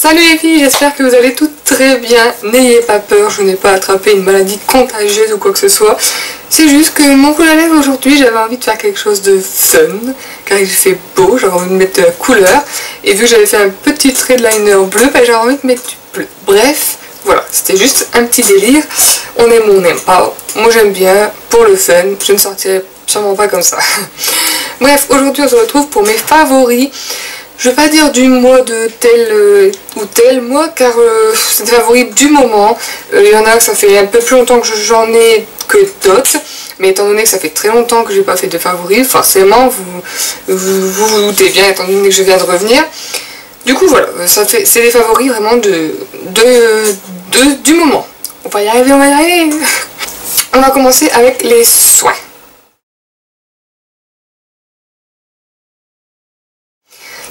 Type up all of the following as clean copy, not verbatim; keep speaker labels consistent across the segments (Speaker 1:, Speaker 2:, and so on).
Speaker 1: Salut les filles, j'espère que vous allez toutes très bien. N'ayez pas peur, je n'ai pas attrapé une maladie contagieuse ou quoi que ce soit. C'est juste que mon rouge à lèvres aujourd'hui, j'avais envie de faire quelque chose de fun, car il fait beau, j'avais envie de mettre de la couleur. Et vu que j'avais fait un petit trait de liner bleu, j'avais envie de mettre du bleu. Bref, voilà, c'était juste un petit délire. On aime ou on n'aime pas. Moi j'aime bien, pour le fun, je ne sortirai sûrement pas comme ça. Bref, aujourd'hui on se retrouve pour mes favoris. Je vais pas dire du mois de tel ou tel mois, car c'est des favoris du moment. Il y en a que ça fait un peu plus longtemps que j'en ai que d'autres. Mais étant donné que ça fait très longtemps que j'ai pas fait de favoris, forcément vous doutez bien, étant donné que je viens de revenir. Du coup voilà, c'est des favoris vraiment du moment. On va y arriver, on va y arriver. On va commencer avec les soins.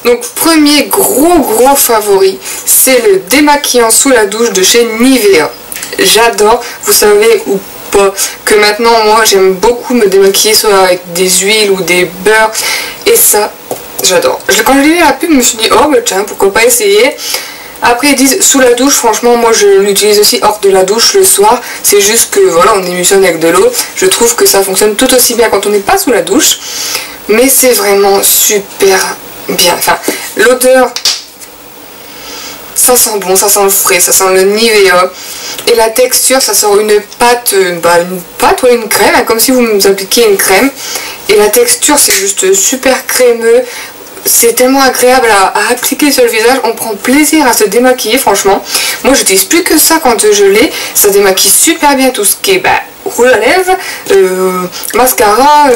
Speaker 1: Donc premier gros favori, c'est le démaquillant sous la douche de chez Nivea. J'adore, vous savez ou pas, que maintenant moi j'aime beaucoup me démaquiller soit avec des huiles ou des beurres, et ça j'adore. Quand j'ai vu la pub, je me suis dit oh bah tiens, pourquoi pas essayer. Après ils disent sous la douche, franchement moi je l'utilise aussi hors de la douche le soir, c'est juste que voilà on émulsionne avec de l'eau, je trouve que ça fonctionne tout aussi bien quand on n'est pas sous la douche, mais c'est vraiment super bien, enfin l'odeur, ça sent bon, ça sent le frais, ça sent le Nivea, et la texture ça sort une pâte, ou une crème, hein, comme si vous nous appliquiez une crème, et la texture c'est juste super crémeux, c'est tellement agréable à appliquer sur le visage, on prend plaisir à se démaquiller franchement. Moi j'utilise plus que ça quand je l'ai, ça démaquille super bien tout ce qui est rouge à lèvres, mascara,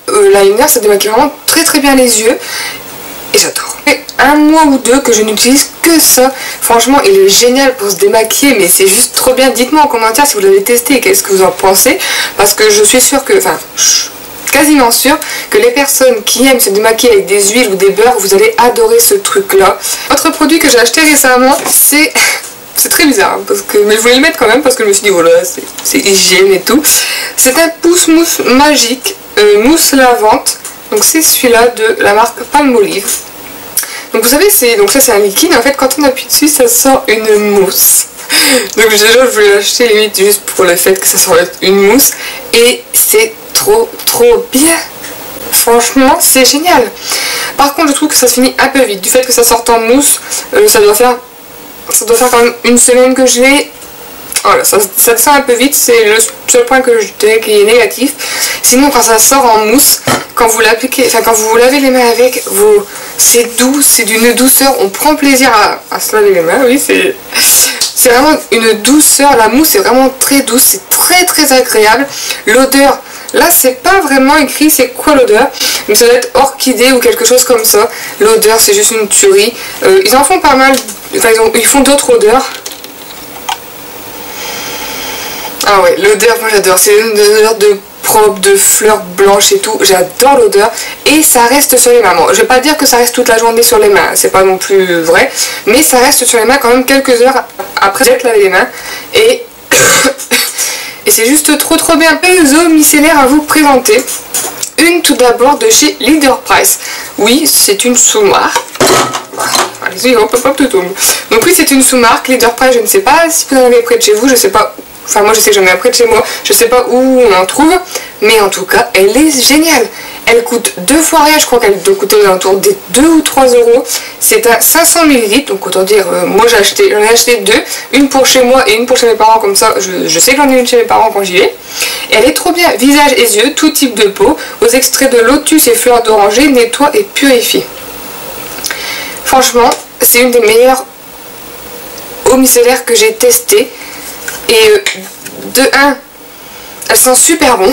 Speaker 1: liner, ça démaquille vraiment très bien les yeux et j'adore. Un mois ou deux que je n'utilise que ça, franchement il est génial pour se démaquiller, mais c'est juste trop bien. Dites-moi en commentaire si vous l'avez testé et qu'est-ce que vous en pensez, parce que je suis sûre que, quasiment sûre que les personnes qui aiment se démaquiller avec des huiles ou des beurres, vous allez adorer ce truc là. Autre produit que j'ai acheté récemment, c'est très bizarre, hein, mais je voulais le mettre quand même parce que je me suis dit voilà, c'est hygiène et tout. C'est un pousse-mousse magique, mousse lavande. Donc c'est celui-là de la marque Palmolive. Donc vous savez, ça c'est un liquide, en fait quand on appuie dessus ça sort une mousse. Donc déjà je voulais l'acheter limite juste pour le fait que ça sort une mousse, et c'est trop bien. Franchement c'est génial. Par contre je trouve que ça se finit un peu vite, du fait que ça sort en mousse, ça doit faire quand même une semaine que je l'ai. Voilà, ça descend un peu vite, c'est le seul point que je dirais qui est négatif. Sinon quand ça sort en mousse, quand vous l'appliquez, quand vous vous lavez les mains avec, c'est doux, c'est d'une douceur, on prend plaisir à se laver les mains, oui, c'est vraiment une douceur, la mousse est vraiment très douce, c'est très agréable. L'odeur, là c'est pas vraiment écrit c'est quoi l'odeur, mais ça doit être orchidée ou quelque chose comme ça. L'odeur c'est juste une tuerie, ils en font pas mal, ils font d'autres odeurs. Ah ouais, l'odeur, moi j'adore, c'est une odeur de propre, de fleurs blanches et tout, j'adore l'odeur, et ça reste sur les mains. Bon, je vais pas dire que ça reste toute la journée sur les mains, c'est pas non plus vrai, mais ça reste sur les mains quand même quelques heures après être lavé les mains, et c'est juste trop bien. Deux eaux micellaires à vous présenter. Une tout d'abord de chez Leader Price. Oui, c'est une sous-marque. Allez-y, hop, tout tombe. Donc oui, c'est une sous-marque. Leader Price, je ne sais pas si vous en avez près de chez vous, je sais pas. Enfin, moi je sais que j'en ai près de chez moi, je sais pas où on en trouve, mais en tout cas, elle est géniale. Elle coûte 2 fois rien, je crois qu'elle doit coûter aux alentours des 2 ou 3 euros. C'est à 500 ml, donc autant dire, moi j'en ai acheté 2, une pour chez moi et une pour chez mes parents, comme ça je sais que j'en ai une chez mes parents quand j'y vais. Et elle est trop bien, visage et yeux, tout type de peau, aux extraits de lotus et fleurs d'oranger, nettoie et purifie. Franchement, c'est une des meilleures eaux micellaires que j'ai testées. Et de 1, elle sent super bon.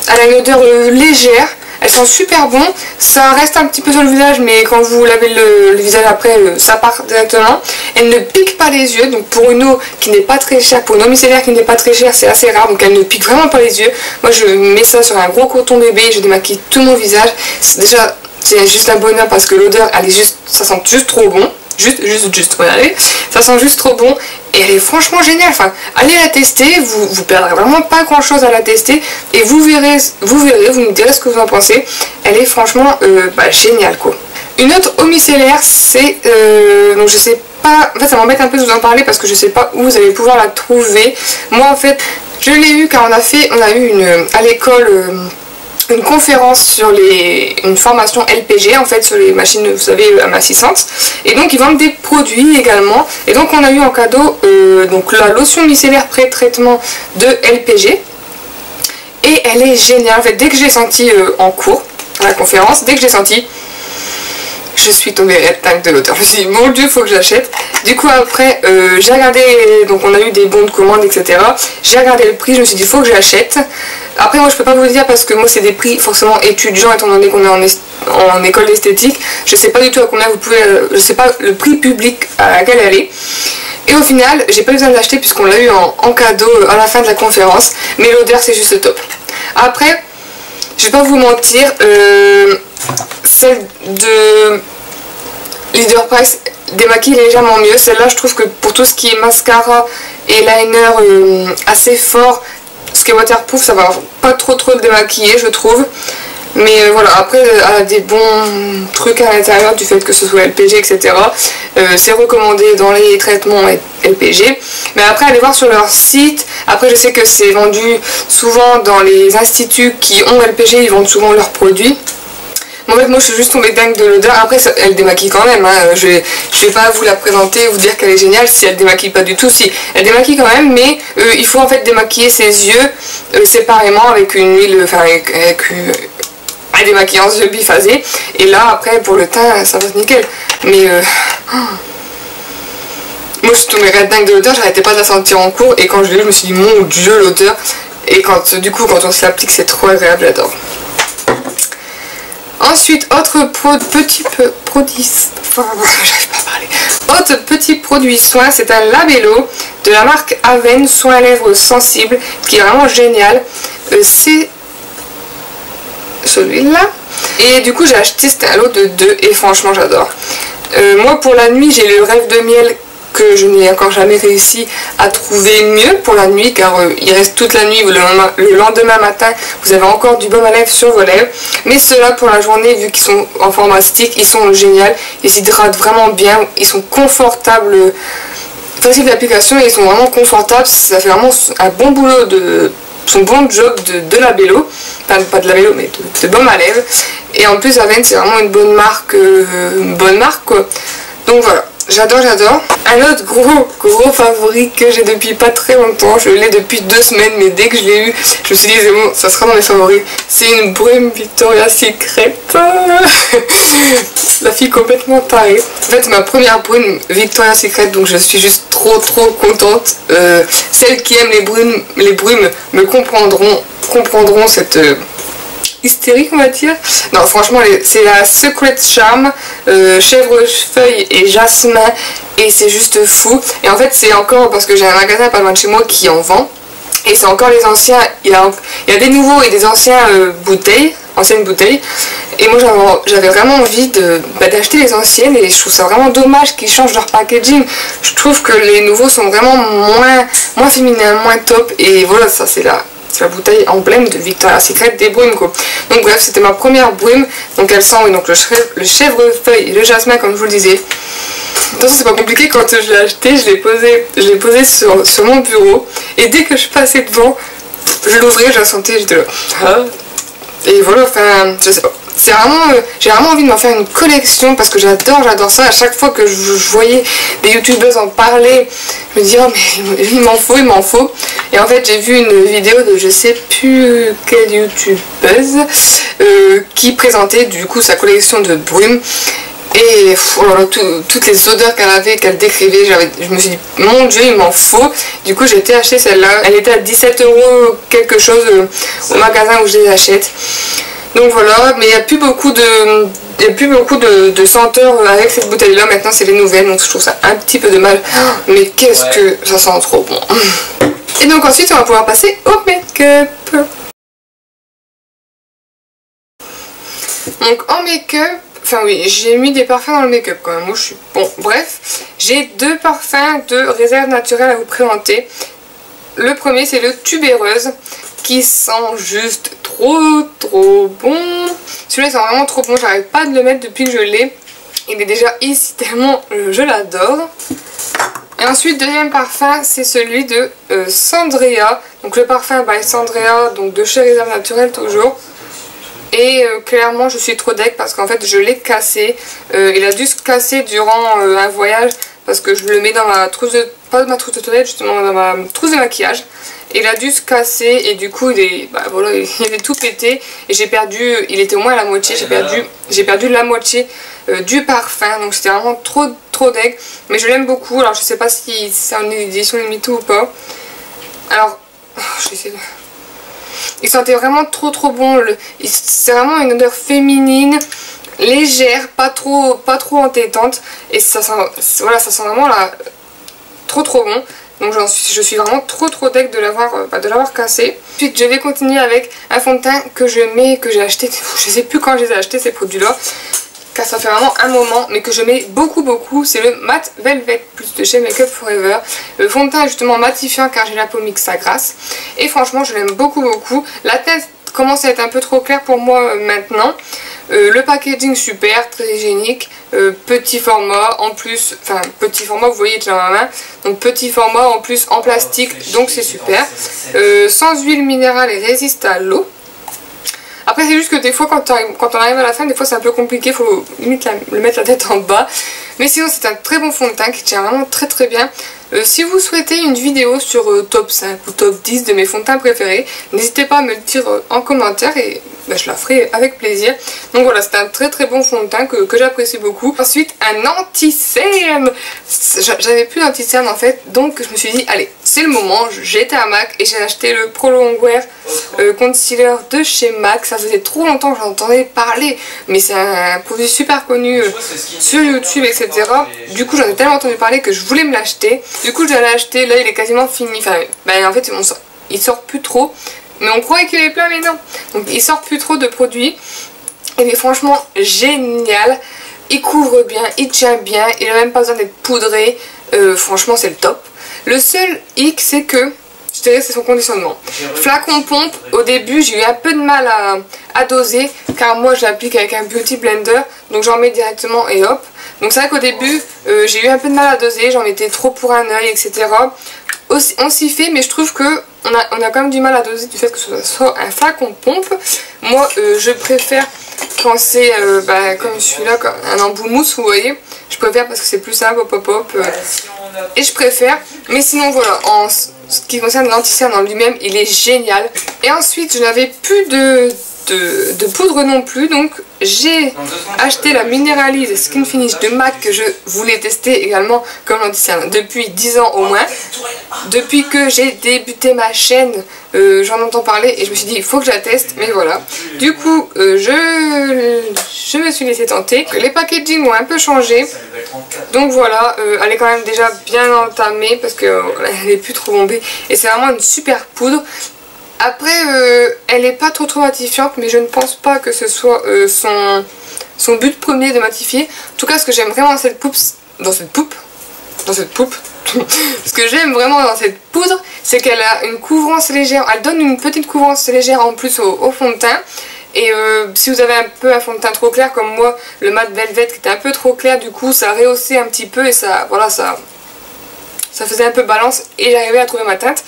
Speaker 1: Elle a une odeur légère, elle sent super bon. Ça reste un petit peu sur le visage, mais quand vous lavez le visage après, ça part directement. Elle ne pique pas les yeux, donc pour une eau qui n'est pas très chère, pour une eau micellaire qui n'est pas très chère, c'est assez rare, donc elle ne pique vraiment pas les yeux. Moi je mets ça sur un gros coton bébé, je démaquille tout mon visage. Déjà c'est juste un bonheur parce que l'odeur, ça sent juste trop bon. juste, regardez, ça sent juste trop bon et elle est franchement géniale. Enfin, allez la tester, vous perdrez vraiment pas grand chose à la tester et vous verrez, vous me direz ce que vous en pensez. Elle est franchement géniale quoi. Une autre eau micellaire, c'est donc je sais pas, en fait ça m'embête un peu de vous en parler parce que je sais pas où vous allez pouvoir la trouver. Moi en fait je l'ai eu car on a eu à l'école une conférence sur une formation LPG en fait sur les machines, vous savez, amincissantes, et donc ils vendent des produits également, et donc on a eu en cadeau donc la lotion micellaire pré-traitement de LPG, et elle est géniale en fait. Dès que j'ai senti en cours à la conférence, dès que j'ai senti, je suis tombée dingue de l'odeur. Je me suis dit mon dieu, faut que j'achète. Du coup après j'ai regardé, donc on a eu des bons de commande etc. J'ai regardé le prix, je me suis dit faut que j'achète. Après moi je peux pas vous le dire parce que moi c'est des prix forcément étudiants étant donné qu'on est en école d'esthétique. Je sais pas du tout à combien vous pouvez, je sais pas le prix public à laquelle elle est. Et au final j'ai pas eu besoin de l'acheter puisqu'on l'a eu en cadeau à la fin de la conférence. Mais l'odeur c'est juste top. Après je vais pas vous mentir, celle de Leader Price démaquille légèrement mieux. Celle-là je trouve que pour tout ce qui est mascara et liner assez fort, ce qui est waterproof, ça va pas trop le démaquiller je trouve. Mais voilà, après elle a des bons trucs à l'intérieur du fait que ce soit LPG etc. C'est recommandé dans les traitements LPG. Mais après allez voir sur leur site. Après je sais que c'est vendu souvent dans les instituts qui ont LPG, ils vendent souvent leurs produits. En fait moi je suis juste tombée dingue de l'odeur. Après elle démaquille quand même hein. Je vais pas vous la présenter, vous dire qu'elle est géniale si elle démaquille pas du tout. Si elle démaquille quand même, mais il faut en fait démaquiller ses yeux séparément avec une huile, enfin avec un démaquillant yeux biphasé. Et là après pour le teint ça va être nickel. Mais moi je suis tombée dingue de l'odeur, j'arrêtais pas de la sentir en cours et quand je l'ai eu je me suis dit mon dieu l'odeur. Et du coup quand on se l'applique c'est trop agréable, j'adore. Ensuite, autre petit produit, j'arrive pas à parler. Autre petit produit soin, c'est un labello de la marque Aven, soin à lèvres sensibles, qui est vraiment génial. C'est celui-là. Et du coup, j'ai acheté, c'était un lot de 2 et franchement, j'adore. Moi, pour la nuit, j'ai le rêve de miel que je n'ai encore jamais réussi à trouver mieux pour la nuit car il reste toute la nuit, le lendemain matin vous avez encore du baume à lèvres sur vos lèvres, mais ceux-là pour la journée vu qu'ils sont en format stick ils sont géniaux, ils hydratent vraiment bien, ils sont confortables, facile d'application et ils sont vraiment confortables, ça fait vraiment un bon boulot son bon job de labello, enfin pas de labello mais de baume à lèvres, et en plus Aven c'est vraiment une bonne marque quoi, donc voilà. J'adore. Un autre gros favori que j'ai depuis pas très longtemps, je l'ai depuis 2 semaines, mais dès que je l'ai eu, je me suis dit c'est bon, ça sera dans mes favoris. C'est une brume Victoria's Secret. La fille complètement tarée. En fait, ma première brume Victoria's Secret, donc je suis juste trop contente. Celles qui aiment les brumes me comprendront cette hystérique on va dire. Non franchement c'est la Secret Charm chèvrefeuille et jasmin et c'est juste fou. Et en fait c'est encore parce que j'ai un magasin pas loin de chez moi qui en vend et c'est encore les anciens, il y a des nouveaux et des anciennes bouteilles et moi j'avais vraiment envie d'acheter les anciennes et je trouve ça vraiment dommage qu'ils changent leur packaging. Je trouve que les nouveaux sont vraiment moins féminins, moins top, et voilà, ça c'est la bouteille emblème de Victoria's Secret des brumes quoi. Donc bref, c'était ma première brume, donc elle sent oui, donc le chèvrefeuille et le jasmin comme je vous le disais. Attention, c'est pas compliqué, quand je l'ai acheté, je l'ai posé sur mon bureau et dès que je passais devant, je l'ouvrais, je la sentais, j'étais là. Et voilà, enfin, je sais pas. C'est vraiment, j'ai vraiment envie de m'en faire une collection parce que j'adore ça. À chaque fois que je voyais des youtubeuses en parler, je me dis oh mais il m'en faut. Et en fait j'ai vu une vidéo de je sais plus quelle youtubeuse qui présentait du coup sa collection de brumes. Et oh là là, toutes les odeurs qu'elle avait, qu'elle décrivait, je me suis dit mon dieu il m'en faut. Du coup j'ai été acheter celle-là, elle était à 17 € quelque chose au magasin où je les achète. Donc voilà, mais il n'y a plus beaucoup de senteurs avec cette bouteille là, maintenant c'est les nouvelles, donc je trouve ça un petit peu dommage. Mais qu'est-ce que ça sent trop bon. Et donc ensuite on va pouvoir passer au make-up. Donc en make-up, Enfin oui, j'ai mis des parfums dans le make-up quand même. Moi je suis... Bon, bref. J'ai 2 parfums de réserve naturelle à vous présenter. Le premier c'est le Tubéreuse qui sent juste trop bon. Celui-là il sent vraiment trop bon. J'arrive pas de le mettre depuis que je l'ai. Il est déjà ici tellement je l'adore. Et ensuite, deuxième parfum, c'est celui de Sandrea. Donc le parfum by Sandrea, donc de chez Réserve Naturelle toujours. Et clairement, je suis trop deg parce qu'en fait, je l'ai cassé. Il a dû se casser durant un voyage parce que je le mets dans ma trousse de... Pas dans ma trousse de toilette, justement dans ma trousse de maquillage. Et il a dû se casser et du coup, il est, bah, voilà, il est tout pété. Et j'ai perdu, il était au moins à la moitié, j'ai perdu la moitié du parfum. Donc c'était vraiment trop deg. Mais je l'aime beaucoup, alors je sais pas si c'est en édition limitée ou pas. Alors, je vais essayer de... Il sentait vraiment trop bon. C'est vraiment une odeur féminine, légère, pas trop entêtante. Et ça sent, voilà, ça sent vraiment là, trop bon. Donc je suis vraiment trop deg de l'avoir cassé. Ensuite je vais continuer avec un fond de teint que je mets, que j'ai acheté. Je sais plus quand je les ai achetés ces produits là. Car ça fait vraiment un moment, mais que je mets beaucoup, c'est le Matte Velvet Plus de chez Make Up Forever. Le fond de teint est justement matifiant car j'ai la peau mixte à grasse. Et franchement je l'aime beaucoup. La teinte commence à être un peu trop claire pour moi maintenant. Le packaging super, très hygiénique, petit format en plus, enfin petit format vous voyez déjà dans ma main, donc petit format en plus en plastique, donc c'est super. Sans huile minérale et résiste à l'eau. Après c'est juste que des fois quand on arrive à la fin, des fois c'est un peu compliqué, il faut limite le mettre la tête en bas. Mais sinon c'est un très bon fond de teint qui tient vraiment très bien. Si vous souhaitez une vidéo sur top 5 ou top 10 de mes fonds de teint préférés, n'hésitez pas à me le dire en commentaire et bah, je la ferai avec plaisir. Donc voilà, c'est un très bon fond de teint que j'apprécie beaucoup. Ensuite un anti-cerne. J'avais plus d'anti-cerne en fait, donc je me suis dit allez c'est le moment. J'étais à MAC et j'ai acheté le Pro Longwear concealer de chez MAC. Ça faisait trop longtemps que j'en entendais parler, mais c'est un produit super connu sur YouTube etc. Du coup j'en ai tellement entendu parler que je voulais me l'acheter. Du coup je l'ai acheté, là il est quasiment fini. Enfin ben, en fait il sort plus trop. Mais on croyait qu'il est plein mais non. Donc il sort plus trop de produits. Il est franchement génial. Il couvre bien, il tient bien. Il n'a même pas besoin d'être poudré. Franchement c'est le top. Le seul hic c'est que, je dirais c'est son conditionnement. Flacon pompe, au début j'ai eu un peu de mal à doser. Car moi j'applique avec un beauty blender. Donc j'en mets directement et hop. Donc c'est vrai qu'au début j'ai eu un peu de mal à doser. J'en mettais trop pour un œil etc. On s'y fait mais je trouve que on a quand même du mal à doser du fait que ce soit un flacon pompe. Moi je préfère quand c'est comme celui-là, un embout mousse vous voyez. Je préfère parce que c'est plus simple hop et je préfère. Mais sinon voilà, en ce qui concerne l'anti-cerne en lui-même il est génial. Et ensuite je n'avais plus de poudre non plus, donc j'ai acheté la Mineralise Skin Finish de MAC que je voulais tester également comme anti-cerne depuis 10 ans au moins. Depuis que j'ai débuté ma chaîne j'en entends parler et je me suis dit il faut que je la teste, mais voilà. Du coup je me suis laissé tenter. Les packaging ont un peu changé, donc voilà, elle est quand même déjà bien entamée parce qu'elle n'est plus trop bombée et c'est vraiment une super poudre. Après, elle n'est pas trop matifiante, mais je ne pense pas que ce soit son but premier de matifier. En tout cas, ce que j'aime vraiment dans cette poupe, ce que j'aime vraiment dans cette poudre, c'est qu'elle a une couvrance légère. Elle donne une petite couvrance légère en plus au fond de teint. Et si vous avez un peu un fond de teint trop clair comme moi, le Matte Velvet qui était un peu trop clair, du coup ça rehaussait un petit peu et ça, voilà, ça faisait un peu balance et j'arrivais à trouver ma teinte.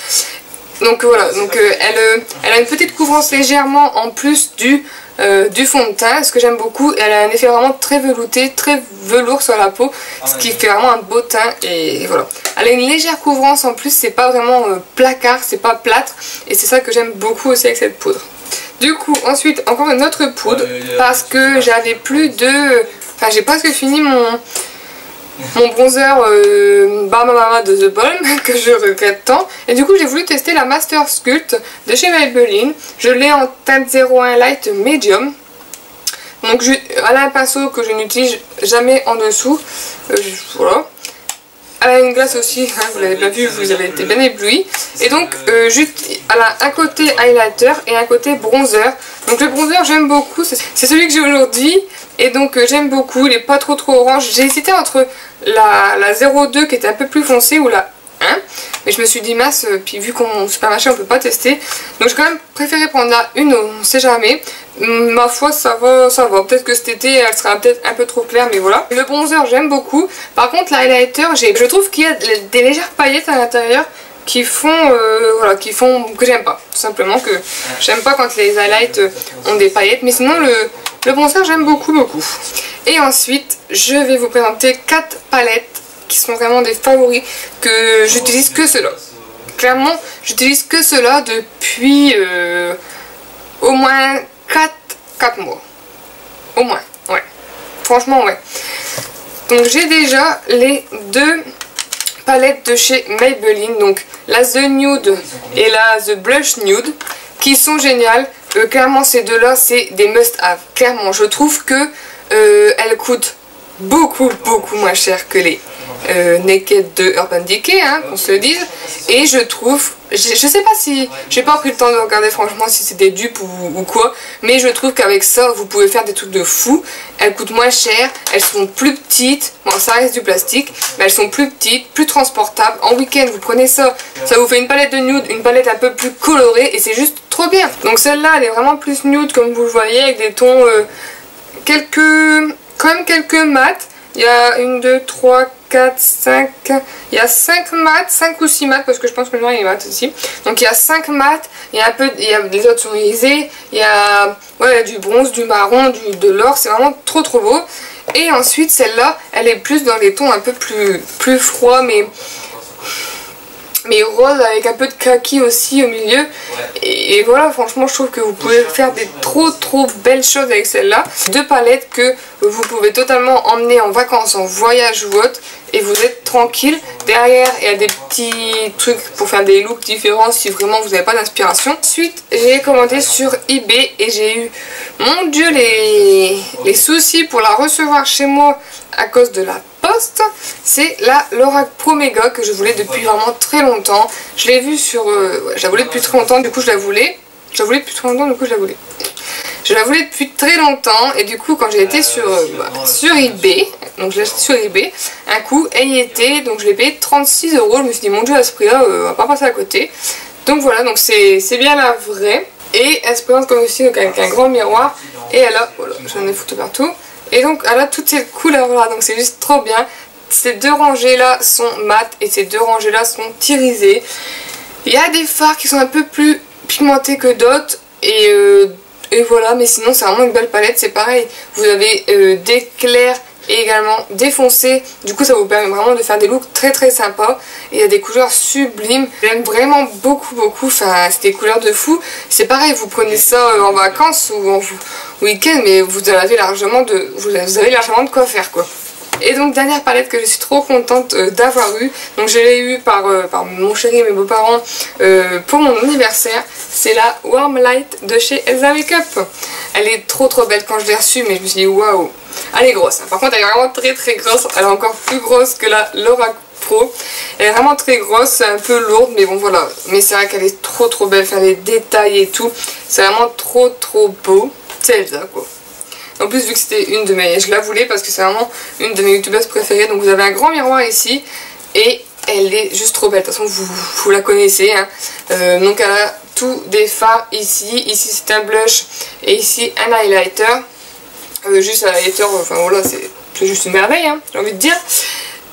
Speaker 1: Donc voilà, donc elle a une petite couvrance légèrement en plus du fond de teint, ce que j'aime beaucoup. Elle a un effet vraiment très velouté, très velours sur la peau, ce qui fait vraiment un beau teint et voilà. Elle a une légère couvrance en plus, c'est pas vraiment placard, c'est pas plâtre et c'est ça que j'aime beaucoup aussi avec cette poudre. Du coup ensuite encore une autre poudre parce que j'avais plus de... Enfin j'ai presque fini mon bronzer Balm Mama de The Balm que je regrette tant. Et du coup j'ai voulu tester la Master Sculpt de chez Maybelline. Je l'ai en teinte 01 Light Medium. Donc elle a un pinceau que je n'utilise jamais en dessous. Voilà. Elle a une glace aussi, hein, vous l'avez bien vu, vous avez été bien éblouis. Et donc juste, elle a un côté highlighter et un côté bronzer. Donc le bronzer j'aime beaucoup, c'est celui que j'ai aujourd'hui. Et donc j'aime beaucoup, il est pas trop orange. J'ai hésité entre la 02 qui était un peu plus foncée ou la 1. Mais je me suis dit mince, puis vu qu'on supermarché on peut pas tester. Donc j'ai quand même préféré prendre la 1, on sait jamais. Ma foi ça va. Peut-être que cet été elle sera peut-être un peu trop claire, mais voilà. Le bronzer j'aime beaucoup. Par contre l'highlighter, je trouve qu'il y a des légères paillettes à l'intérieur qui font, que j'aime pas. Tout simplement que j'aime pas quand les highlights ont des paillettes. Mais sinon le bronzer j'aime beaucoup. Et ensuite je vais vous présenter 4 palettes qui sont vraiment des favoris, que j'utilise que ceux-là. Clairement j'utilise que ceux-là depuis au moins 4 mois. Au moins, ouais. Franchement, ouais. Donc j'ai déjà les 2 palettes de chez Maybelline. Donc la The Nude et la The Blush Nude. Qui sont géniales. Clairement ces deux-là, c'est des must-have. Clairement, je trouve que elles coûtent beaucoup moins cher que les Naked de Urban Decay, hein, qu'on se le dise. Et je trouve, je sais pas si, j'ai pas pris le temps de regarder franchement si c'est des dupes ou quoi, mais je trouve qu'avec ça vous pouvez faire des trucs de fou. Elles coûtent moins cher, elles sont plus petites, bon ça reste du plastique, mais elles sont plus petites, plus transportables. En week-end vous prenez ça, ça vous fait une palette de nude, une palette un peu plus colorée et c'est juste trop bien. Donc celle-là elle est vraiment plus nude comme vous le voyez, avec des tons quand même quelques mats. Il y a 1, 2, 3, 4, 5, il y a 5 mats, 5 ou 6 mats parce que je pense que le noir il est mat aussi. Donc il y a 5 mats, les autres sont irisés, il y a du bronze, du marron, de l'or, c'est vraiment trop beau. Et ensuite celle-là, elle est plus dans les tons un peu plus froids mais rose avec un peu de kaki aussi au milieu. Et voilà, franchement je trouve que vous pouvez faire des trop belles choses avec celle-là. 2 palettes que vous pouvez totalement emmener en vacances, en voyage ou autre, et vous êtes tranquille. Derrière il y a des petits trucs pour faire des looks différents si vraiment vous n'avez pas d'inspiration. Ensuite j'ai commandé sur eBay et j'ai eu, mon dieu, les soucis pour la recevoir chez moi à cause de la poste. C'est la Lorac Pro Mega que je voulais depuis vraiment très longtemps. Je l'ai vue sur... je la voulais depuis très longtemps, du coup je la voulais. Je la voulais depuis très longtemps, du coup je la voulais. Je la voulais depuis très longtemps et du coup quand j'ai été sur eBay, donc je l'ai acheté sur eBay, un coup, elle y était, donc je l'ai payé 36 €. Je me suis dit mon dieu, à ce prix là, on va pas passer à côté. Donc voilà, donc c'est bien la vraie. Et elle se présente comme aussi donc avec un grand miroir et elle a, voilà, j'en ai foutu partout. Et donc elle a toutes ces couleurs là, donc c'est juste trop bien. Ces 2 rangées là sont mat et ces 2 rangées là sont irisées. Il y a des fards qui sont un peu plus pigmentés que d'autres et voilà, mais sinon c'est vraiment une belle palette. C'est pareil, vous avez des clairs et également des foncés, du coup ça vous permet vraiment de faire des looks très sympas. Et il y a des couleurs sublimes, j'aime vraiment beaucoup, enfin c'est des couleurs de fou. C'est pareil, vous prenez ça en vacances ou en week-end, mais vous avez largement de quoi faire quoi. Et donc dernière palette que je suis trop contente d'avoir eu, donc je l'ai eu par mon chéri et mes beaux-parents pour mon anniversaire, c'est la Warm Light de chez Elsa Makeup. Elle est trop belle quand je l'ai reçue, mais je me suis dit waouh, elle est grosse, hein. Par contre elle est vraiment très grosse, elle est encore plus grosse que la Lorac Pro. Elle est vraiment très grosse, c'est un peu lourde, mais bon voilà, mais c'est vrai qu'elle est trop belle, enfin les détails et tout, c'est vraiment trop beau, c'est Elsa quoi. En plus vu que c'était une de mes... Je la voulais parce que c'est vraiment une de mes youtubeuses préférées. Donc vous avez un grand miroir ici. Et elle est juste trop belle. De toute façon vous la connaissez. Hein. Donc elle a tous des fards ici. Ici c'est un blush. Et ici un highlighter. Juste un highlighter, enfin voilà, c'est juste une merveille, hein, j'ai envie de dire.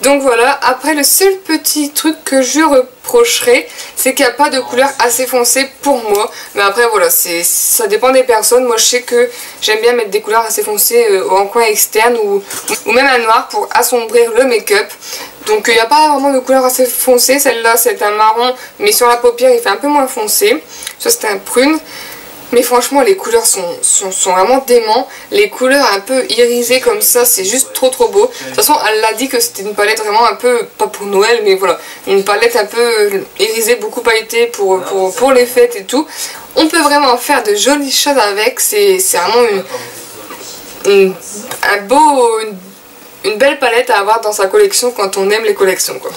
Speaker 1: Donc voilà, après le seul petit truc que je reprocherais, c'est qu'il n'y a pas de couleur assez foncée pour moi. Mais après voilà, ça dépend des personnes. Moi je sais que j'aime bien mettre des couleurs assez foncées en coin externe ou même un noir pour assombrir le make-up. Donc il n'y a pas vraiment de couleur assez foncée. Celle-là c'est un marron, mais sur la paupière il fait un peu moins foncé. Ça c'est un prune. Mais franchement les couleurs sont vraiment déments. Les couleurs un peu irisées comme ça, c'est juste trop beau. De toute façon elle l'a dit que c'était une palette vraiment un peu, pas pour Noël mais voilà, une palette un peu irisée, beaucoup pailletée pour les fêtes et tout. On peut vraiment faire de jolies choses avec, c'est vraiment une belle palette à avoir dans sa collection quand on aime les collections quoi.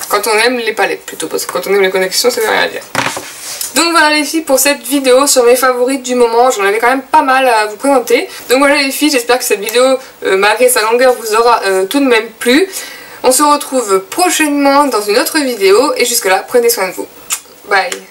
Speaker 1: Quand on aime les palettes plutôt, parce que quand on aime les connexions ça veut rien dire. Donc voilà les filles pour cette vidéo sur mes favorites du moment, j'en avais quand même pas mal à vous présenter. Donc voilà les filles, j'espère que cette vidéo malgré sa longueur vous aura tout de même plu. On se retrouve prochainement dans une autre vidéo et jusque là prenez soin de vous. Bye.